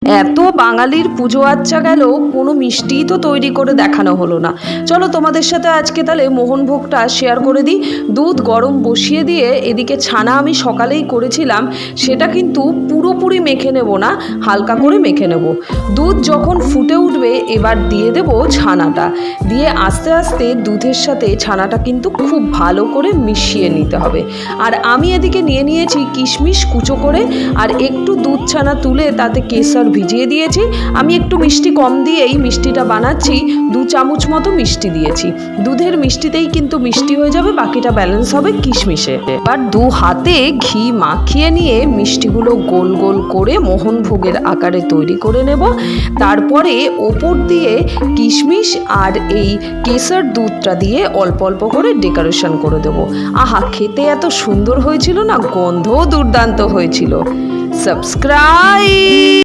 এত বাঙালির পুজো আচ্চা গেল, কোনো মিষ্টিই তো তৈরি করে দেখানো হলো না। চলো তোমাদের সাথে আজকে তাহলে মোহনভোগটা শেয়ার করে দিই। দুধ গরম বসিয়ে দিয়ে এদিকে ছানা আমি সকালেই করেছিলাম, সেটা কিন্তু পুরোপুরি মেখে নেব না, হালকা করে মেখে নেব। দুধ যখন ফুটে উঠবে এবার দিয়ে দেব ছানাটা, দিয়ে আস্তে আস্তে দুধের সাথে ছানাটা কিন্তু খুব ভালো করে মিশিয়ে নিতে হবে। আর আমি এদিকে নিয়ে নিয়েছি কিশমিশ কুচো করে, আর একটু দুধ ছানা তুলে তাতে কেশর ভিজিয়ে দিয়েছি। আমি একটু মিষ্টি কম দিয়েই মিষ্টিটা বানাচ্ছি, 2 চামচ মতো মিষ্টি দিয়েছি। দুধের মিষ্টিতেই কিন্তু মিষ্টি হয়ে যাবে, বাকিটা ব্যালেন্স হবে কিশমিশে। এবার 2 হাতে ঘি মাখিয়ে নিয়ে মিষ্টিগুলো গোল গোল করে মোহনভোগের আকারে তৈরি করে নেব। তারপরে ওপর দিয়ে কিশমিশ আর এই কেশর দুধটা দিয়ে অল্প অল্প করে ডেকোরেশন করে দেবো। আহা, খেতে এত সুন্দর হয়েছিল না, গন্ধও দুর্দান্ত হয়েছিল। সাবস্ক্রাইব।